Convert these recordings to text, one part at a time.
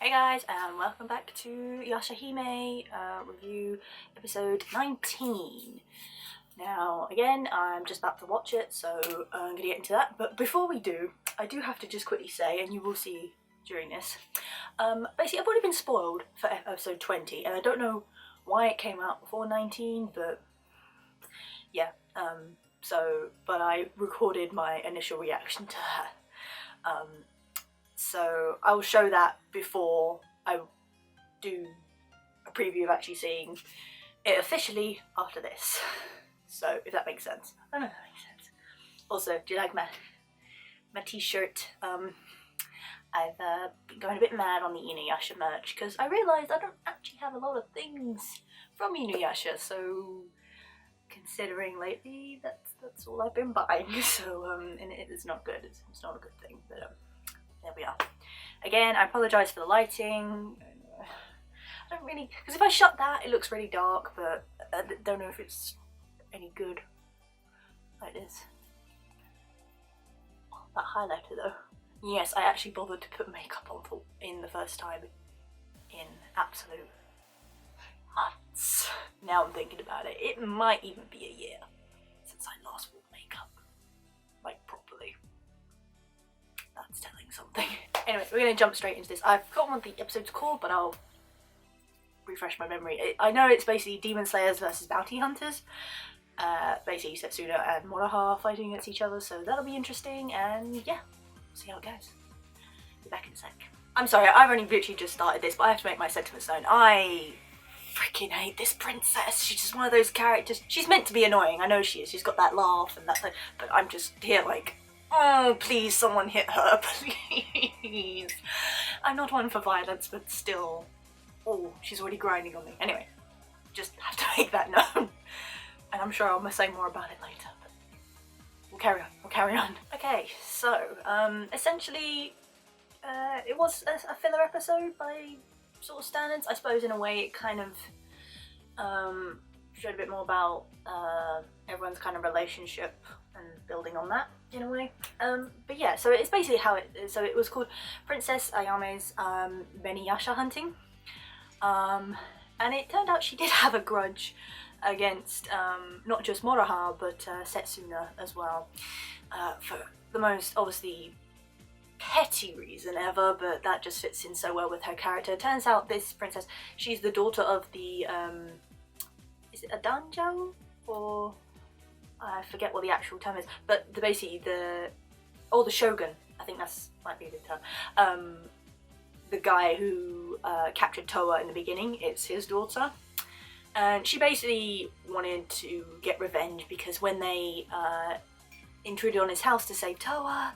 Hey guys, and welcome back to YASHAHIME review episode 19. Now, again, I'm just about to watch it, so I'm gonna get into that. But before we do, I do have to just quickly say, and you will see during this, basically I've already been spoiled for episode 20, and I don't know why it came out before 19, but yeah, but I recorded my initial reaction to that. So I will show that before I do a preview of actually seeing it officially after this. So if that makes sense. I don't know if that makes sense. Also, do you like my t-shirt? I've been going a bit mad on the Inuyasha merch because I realised I don't actually have a lot of things from Inuyasha, so considering lately that's all I've been buying. So and it's not good. It's not a good thing, but there we are. Again, I apologise for the lighting. I don't really, because if I shut that, it looks really dark, but I don't know if it's any good like this. Oh, that highlighter though. Yes, I actually bothered to put makeup on in the first time in absolute months. Now I'm thinking about it. It might even be a year since I last wore makeup, like properly. That's telling something. Anyway, we're going to jump straight into this. I've forgotten what the episode's called, but I'll refresh my memory. I know it's basically Demon Slayers versus Bounty Hunters. Basically Setsuna and Moroha fighting against each other, so that'll be interesting, and yeah, we'll see how it goes. Be back in a sec. I'm sorry, I've only literally just started this, but I have to make my sentiments known. I freaking hate this princess. She's just one of those characters. She's meant to be annoying, I know she is. She's got that laugh and that thing, but I'm just here like, oh, please, someone hit her, please. I'm not one for violence, but still. Oh, she's already grinding on me. Anyway, just have to make that known. And I'm sure I'll say more about it later, but we'll carry on. Okay, so, essentially, it was a filler episode by sort of standards. I suppose in a way it kind of showed a bit more about everyone's kind of relationship and building on that in a way. But yeah, so it's basically how so it was called Princess Ayame's many Yasha hunting. And it turned out she did have a grudge against not just Moroha but Setsuna as well, for the most obviously petty reason ever, but that just fits in so well with her character. It turns out this princess, she's the daughter of the is it a danjo, or I forget what the actual term is, but basically the shogun, I think that's might be the term, the guy who captured Toa in the beginning, it's his daughter. And she basically wanted to get revenge because when they intruded on his house to save Toa,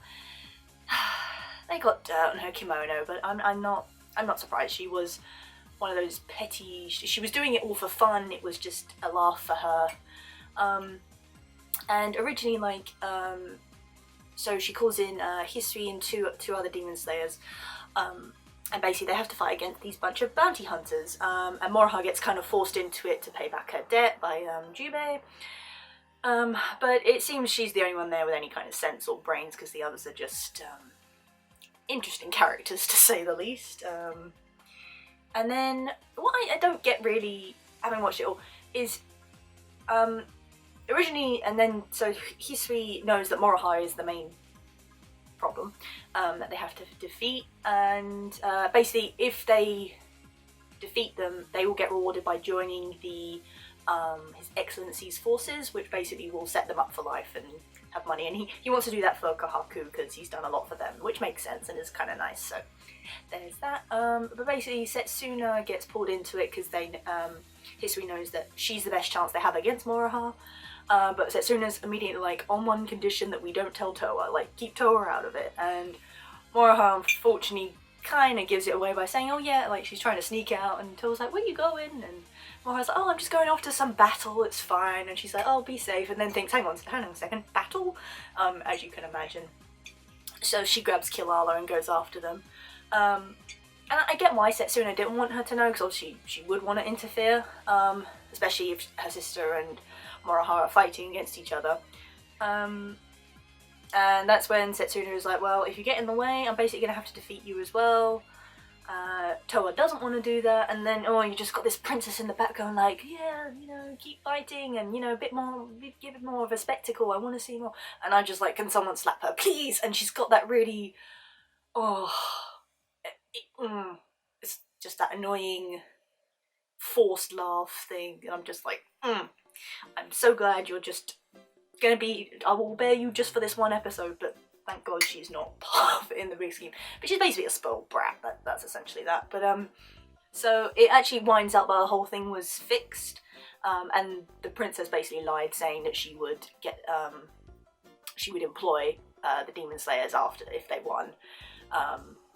they got dirt on her kimono, but I'm not surprised. She was one of those petty, she was doing it all for fun, it was just a laugh for her. And originally, like, so she calls in Hisui and two other demon slayers, and basically they have to fight against these bunch of bounty hunters, and Moroha gets kind of forced into it to pay back her debt by Jubei. But it seems she's the only one there with any kind of sense or brains, because the others are just interesting characters, to say the least. And then what I don't get really, having watched it all, is originally, and then so Hisui knows that Moroha is the main problem that they have to defeat, and basically if they defeat them they will get rewarded by joining the His Excellency's forces, which basically will set them up for life and have money, and he wants to do that for Kahaku because he's done a lot for them, which makes sense and is kind of nice. So there's that. But basically Setsuna gets pulled into it because they Hisui knows that she's the best chance they have against Moroha. But Setsuna's immediately like, on one condition, that we don't tell Toa, like keep Toa out of it. And Moroha unfortunately kind of gives it away by saying, oh yeah, like she's trying to sneak out, and Toa's like, where are you going? And Moroha's like, oh, I'm just going off to some battle, it's fine. And she's like, oh, be safe, and then thinks, hang on a second, battle? As you can imagine. So she grabs Kilala and goes after them. And I get why Setsuna didn't want her to know, because obviously she would want to interfere, especially if her sister and Moroha are fighting against each other. And that's when Setsuna is like, well, if you get in the way, I'm basically going to have to defeat you as well. Toa doesn't want to do that, and then, oh, you just got this princess in the back going like, yeah, you know, keep fighting, and, you know, a bit more, give it more of a spectacle, I want to see more. And I'm just like, can someone slap her, please? And she's got that really, it's just that annoying forced laugh thing, and I'm just like, I'm so glad you're just gonna be, I will bear you just for this one episode, but thank God she's not part of it in the big scheme. But she's basically a spoiled brat, that's essentially that. But so it actually winds up that the whole thing was fixed, and the princess basically lied, saying that she would get, she would employ the demon slayers after, if they won.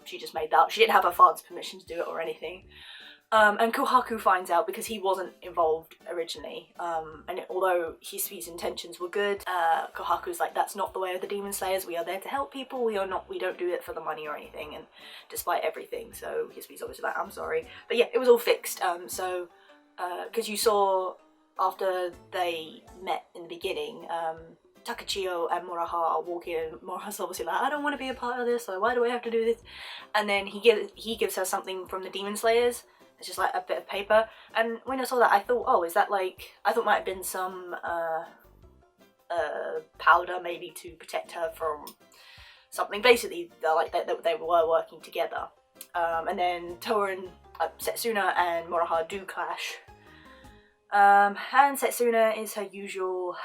She just made that up. She didn't have her father's permission to do it or anything. And Kohaku finds out because he wasn't involved originally, and although Hisui's intentions were good, Kohaku's like, that's not the way of the Demon Slayers, we are there to help people, we don't do it for the money or anything, and despite everything, so Hisui's obviously like, I'm sorry. But yeah, it was all fixed, so, because you saw, after they met in the beginning, Takachio and Muraha are walking, and Muraha's obviously like, I don't want to be a part of this, so why do I have to do this? And then he gives her something from the Demon Slayers. It's just like a bit of paper, and when I saw that I thought, oh, is that like, I thought it might have been some powder maybe to protect her from something. Basically, they were working together, and then Toa and Setsuna and Muraha do clash, and Setsuna is her usual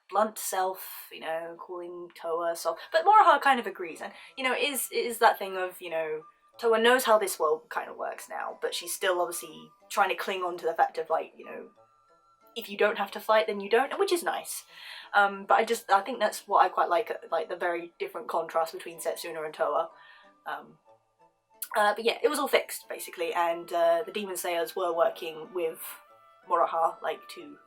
blunt self, you know, calling Toa soft, but Muraha kind of agrees, and you know, it is that thing of, you know, Toa knows how this world kind of works now, but she's still obviously trying to cling on to the fact of, like, you know, if you don't have to fight, then you don't, which is nice. But I think that's what I quite like the very different contrast between Setsuna and Toa. But yeah, it was all fixed, basically, and the Demon Slayers were working with Muraha, like, to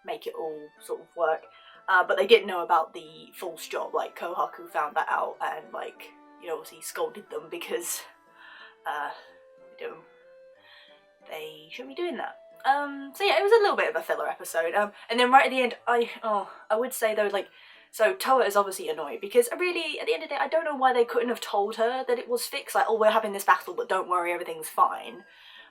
make it all sort of work. But they didn't know about the false job, like, Kohaku found that out, and, like, you know, obviously scolded them because, you know, they shouldn't be doing that. So yeah, it was a little bit of a filler episode. And then right at the end, I would say though, like, so Toa is obviously annoyed because really, at the end of the day, I don't know why they couldn't have told her that it was fixed. Like, oh, we're having this battle, but don't worry, everything's fine.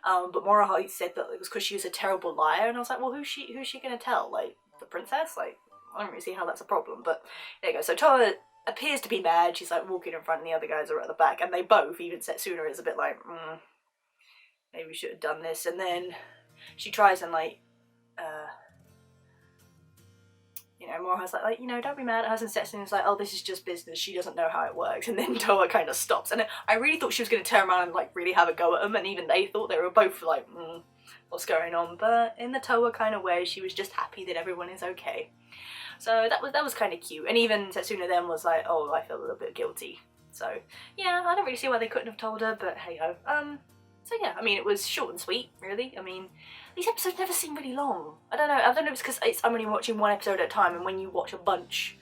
But Muraha said that it was because she was a terrible liar, and I was like, well, who's she gonna tell? Like, the princess? Like, I don't really see how that's a problem. But there you go. So Toa appears to be mad. She's like walking in front, and the other guys are at the back, and they both, even Setsuna is a bit like, maybe we should have done this. And then she tries and, like, you know, Muraha's like, you know, don't be mad at us, and Setsuna's like, oh, this is just business, she doesn't know how it works. And then Toa kind of stops, and I really thought she was going to turn around and, like, really have a go at them, and even they thought, they were both like, what's going on? But in the Toa kind of way, she was just happy that everyone is okay. So that was kind of cute, and even Setsuna then was like, oh, I feel a little bit guilty. So yeah, I don't really see why they couldn't have told her, but hey ho. So yeah, I mean, it was short and sweet, really. I mean, these episodes never seem really long. I don't know if it's because I'm only watching one episode at a time, and when you watch a bunch,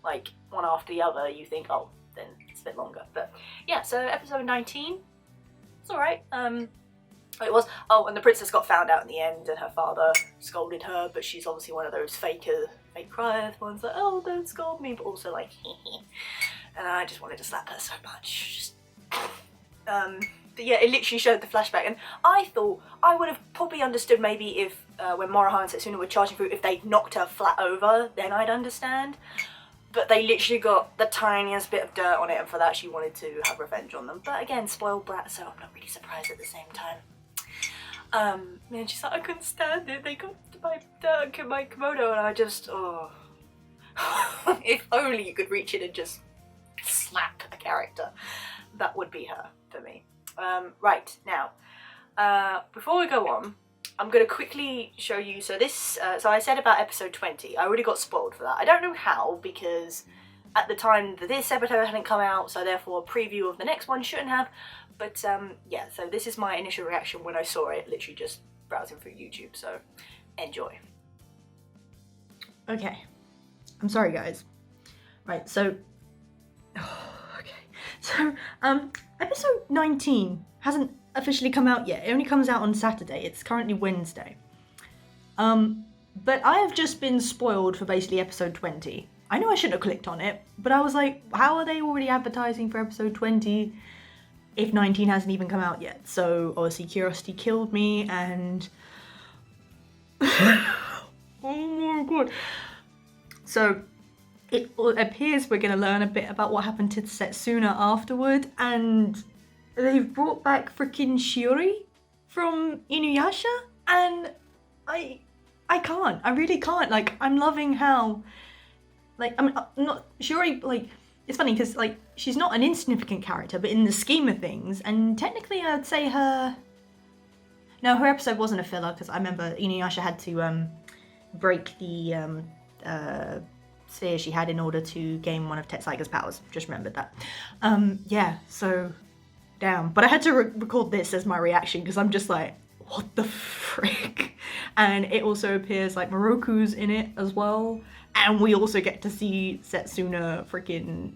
like, one after the other, you think, oh, then it's a bit longer. But yeah, so episode 19, it's alright. It was, oh, and the princess got found out in the end, and her father scolded her, but she's obviously one of those fake criers ones that, oh, don't scold me, but also like, and I just wanted to slap her so much. But yeah, it literally showed the flashback, and I thought I would have probably understood maybe if when Muraha and Setsuna were charging through, if they'd knocked her flat over, then I'd understand. But they literally got the tiniest bit of dirt on it, and for that she wanted to have revenge on them. But again, spoiled brat, so I'm not really surprised at the same time. And she's like, I couldn't stand it, they got my dirt in my kimono, and I just, oh. If only you could reach in and just slap a character. That would be her, for me. Right, now, before we go on, I'm going to quickly show you, so this, so I said about episode 20, I already got spoiled for that. I don't know how, because at the time that this episode hadn't come out, so therefore a preview of the next one shouldn't have, but yeah, so this is my initial reaction when I saw it, literally just browsing through YouTube, so enjoy. Okay, I'm sorry guys. Right, so, so, episode 19 hasn't officially come out yet. It only comes out on Saturday. It's currently Wednesday. But I have just been spoiled for basically episode 20. I know I shouldn't have clicked on it, but I was like, how are they already advertising for episode 20? if 19 hasn't even come out yet. So obviously curiosity killed me, and oh my god. So it appears we're going to learn a bit about what happened to Setsuna afterward, and they've brought back freaking Shiori from Inuyasha, and I really can't. Like, I'm loving how, like, I'm not Shiori, like, it's funny because, like, she's not an insignificant character, but in the scheme of things, and technically I'd say her episode wasn't a filler, because I remember Inuyasha had to break the sphere she had in order to gain one of Tetsaiga's powers. Just remembered that. Yeah, so damn. But I had to record this as my reaction, because I'm just like, what the frick? And it also appears like Moroku's in it as well, and we also get to see Setsuna freaking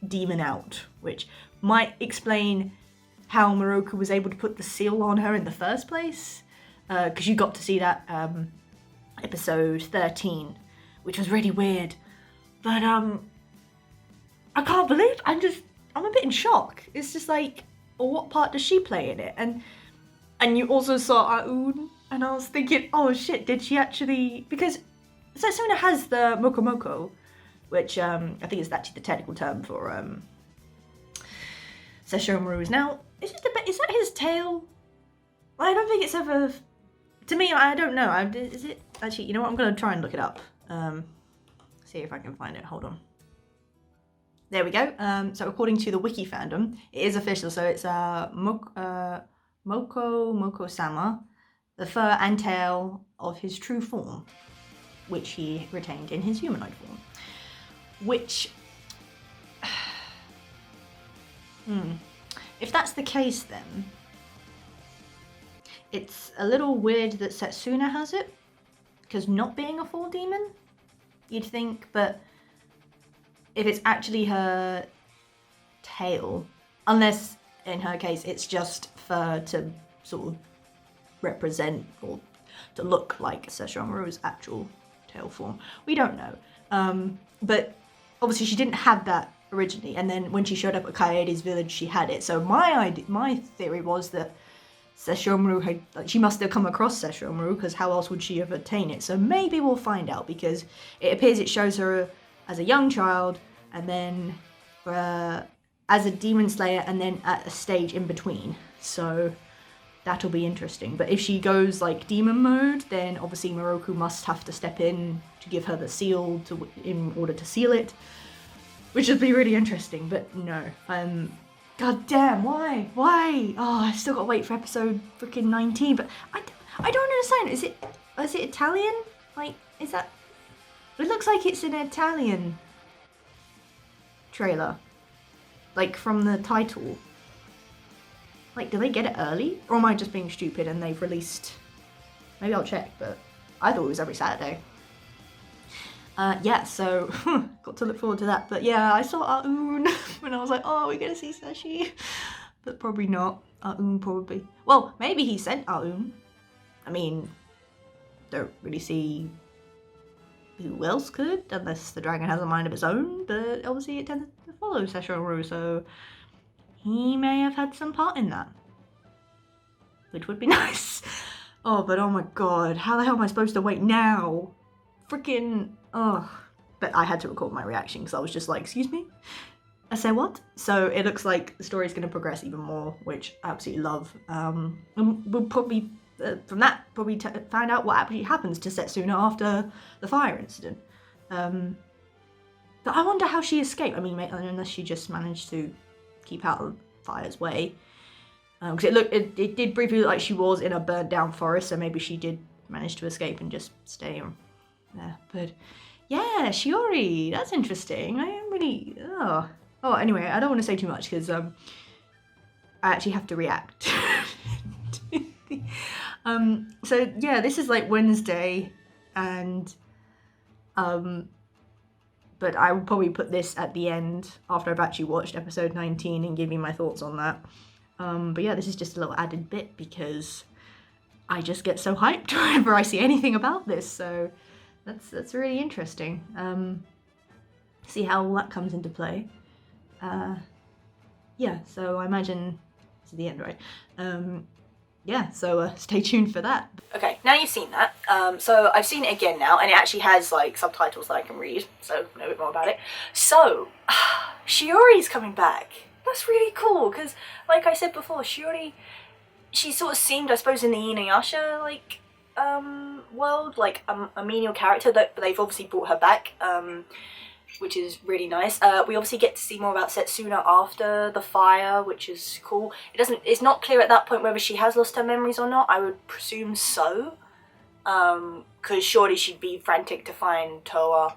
demon out, which might explain how Moroku was able to put the seal on her in the first place, because you got to see that episode 13, which was really weird. But I can't believe I'm a bit in shock. It's just like, well, what part does she play in it? And you also saw Aoun, and I was thinking, oh shit, did she actually, because Setsuna has the Mokomoko, which I think is actually the technical term for Sesshomaru's. Now, is that his tail? I don't think it's ever, to me, I don't know. Is it actually, you know what, I'm going to try and look it up. See if I can find it, hold on. There we go. So according to the wiki fandom, it is official, so it's Moko-sama, the fur and tail of his true form, which he retained in his humanoid form. Which, if that's the case, then it's a little weird that Setsuna has it, because not being a full demon, you'd think, but if it's actually her tail, unless in her case it's just fur to sort of represent or to look like Sesshomaru's actual tail form, we don't know. But obviously she didn't have that originally, and then when she showed up at Kaede's village she had it. So my theory was that Sesshomaru had, like, she must have come across Sesshomaru, because how else would she have obtained it? So maybe we'll find out, because it appears it shows her as a young child, and then as a demon slayer, and then at a stage in between. So that'll be interesting. But if she goes like demon mode, then obviously Moroku must have to step in to give her the seal in order to seal it, which would be really interesting. But no, god damn, why? Oh, I still gotta wait for episode freaking 19. But I don't understand. Is it Italian? Like, is that? It looks like it's an Italian trailer, like from the title. Like, do they get it early? Or am I just being stupid and they've released... Maybe I'll check, but I thought it was every Saturday. Yeah, so got to look forward to that. But yeah, I saw Aoun and I was like, oh, we're gonna see Sashi. But probably not. Aoun probably. Well, maybe he sent Aoun. I mean, don't really see who else could, unless the dragon has a mind of its own, but obviously it tends to follow Sesshomaru, so he may have had some part in that, which would be nice. Oh, but oh my god, how the hell am I supposed to wait now? Freaking, oh. But I had to record my reaction because I was just like, excuse me? I say what? So it looks like the story's going to progress even more, which I absolutely love. And we'll probably, from that, probably find out what actually happens to Setsuna after the fire incident. But I wonder how she escaped. I mean, unless she just managed to keep out of fire's way. Because it did briefly look like she was in a burnt down forest, so maybe she did manage to escape and just stay there. But yeah, Shiori, that's interesting. I am really, oh, anyway, I don't want to say too much because I actually have to react. So yeah, this is like Wednesday, and but I will probably put this at the end after I've actually watched episode 19 and give you my thoughts on that. But yeah, this is just a little added bit because I just get so hyped whenever I see anything about this, so that's really interesting. See how all that comes into play. yeah, so I imagine this is the end, right? Yeah, so stay tuned for that. Okay, now you've seen that. So I've seen it again now, and it actually has like subtitles that I can read, so know a bit more about it. So Shiori's coming back. That's really cool because, like I said before, Shiori, she sort of seemed, I suppose, in the Inuyasha like world, like a menial character. That they've obviously brought her back, which is really nice. We obviously get to see more about Setsuna after the fire, which is cool. It's not clear at that point whether she has lost her memories or not. I would presume so, because surely she'd be frantic to find Toa.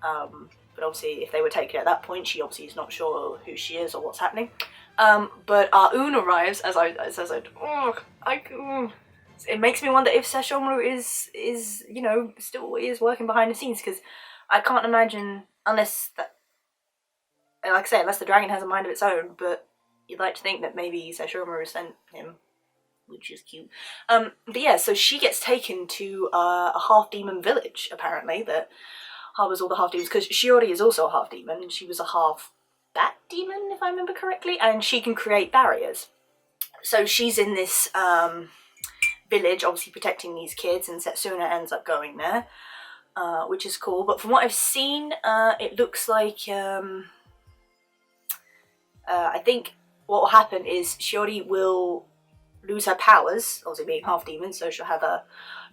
But obviously, if they were taken at that point, she obviously is not sure who she is or what's happening. But Un arrives, it makes me wonder if Sesshomaru is you know, still is working behind the scenes, because I can't imagine, unless the dragon has a mind of its own, but you'd like to think that maybe Sesshomaru sent him, which is cute. But yeah, so she gets taken to a half-demon village, apparently, that harbours all the half-demons, because Shiori is also a half-demon, and she was a half-bat demon, if I remember correctly, and she can create barriers. So she's in this village, obviously protecting these kids, and Setsuna ends up going there. Which is cool, but from what I've seen, it looks like I think what will happen is Shiori will lose her powers, obviously being half demon, so she'll have a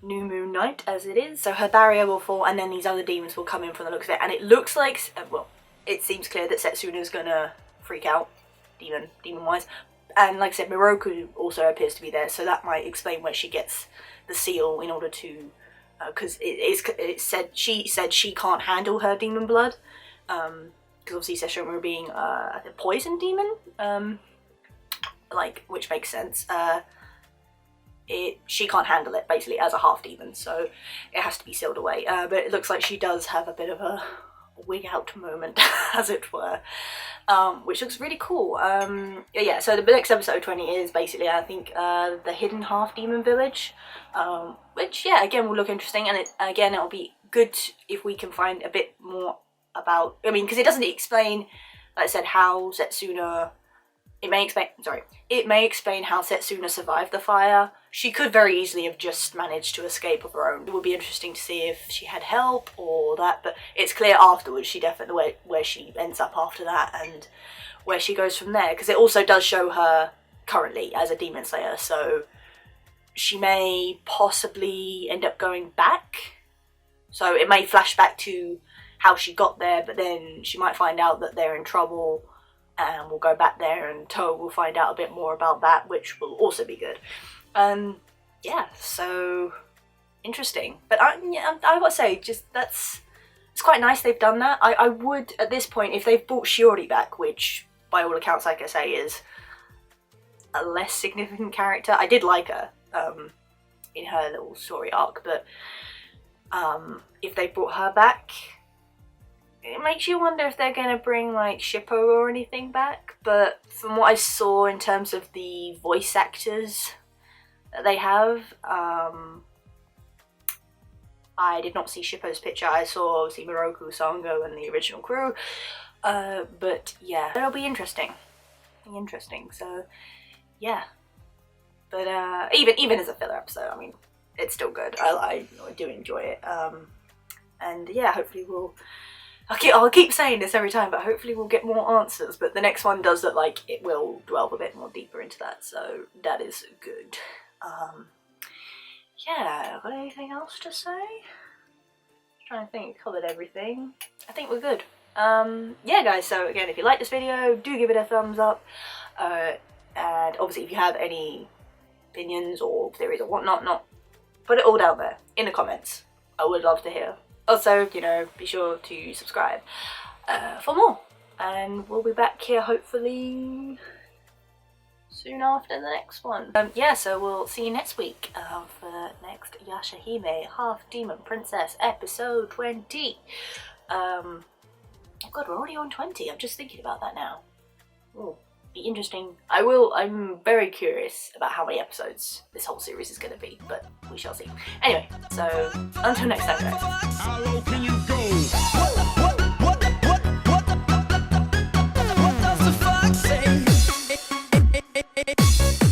new moon night as it is, so her barrier will fall, and then these other demons will come in from the looks of it, and it looks like, well, it seems clear that Setsuna's gonna freak out, demon-wise, and like I said, Miroku also appears to be there, so that might explain where she gets the seal in order to, because she said she can't handle her demon blood, because obviously Sesshomaru being a poison demon, like, which makes sense. She can't handle it basically as a half demon, so it has to be sealed away. But it looks like she does have a bit of a wig out moment, as it were, which looks really cool. Yeah, so the next episode 20 is basically, I think, the hidden half demon village, which, yeah, again will look interesting, and again it'll be good if we can find a bit more about, I mean, because it doesn't explain, like I said, how Setsuna, it may explain how Setsuna survived the fire. She could very easily have just managed to escape of her own. It would be interesting to see if she had help or that, but it's clear afterwards she definitely, where she ends up after that and where she goes from there, because it also does show her currently as a demon slayer, so she may possibly end up going back. So it may flash back to how she got there, but then she might find out that they're in trouble, and we'll go back there, and Toa will find out a bit more about that, which will also be good. Yeah, so interesting. But I gotta say, just it's quite nice they've done that. I would, at this point, if they've brought Shiori back, which by all accounts, like I say, is a less significant character. I did like her in her little story arc, but if they brought her back, it makes you wonder if they're gonna bring like Shippo or anything back. But from what I saw in terms of the voice actors that they have, I did not see Shippo's picture. I saw obviously Miroku, Sango, and the original crew. But yeah, it'll be interesting. So yeah. But even as a filler episode, I mean, it's still good. I do enjoy it. And yeah, hopefully I'll keep saying this every time, but hopefully we'll get more answers. But the next one does look like it will delve a bit more deeper into that, so that is good. Yeah, got anything else to say? Trying to think, covered everything. I think we're good. Yeah, guys. So again, if you like this video, do give it a thumbs up. And obviously, if you have any opinions or theories or whatnot, put it all down there in the comments. I would love to hear. Also, you know, be sure to subscribe for more, and we'll be back here hopefully soon after the next one. Yeah, so we'll see you next week for the next Yashahime Half Demon Princess episode 20. Oh god, we're already on 20. I'm just thinking about that now. Ooh, be interesting. I'm very curious about how many episodes this whole series is going to be, but we shall see. Anyway, so until next time, guys. How low can you go? What does the fox say? it.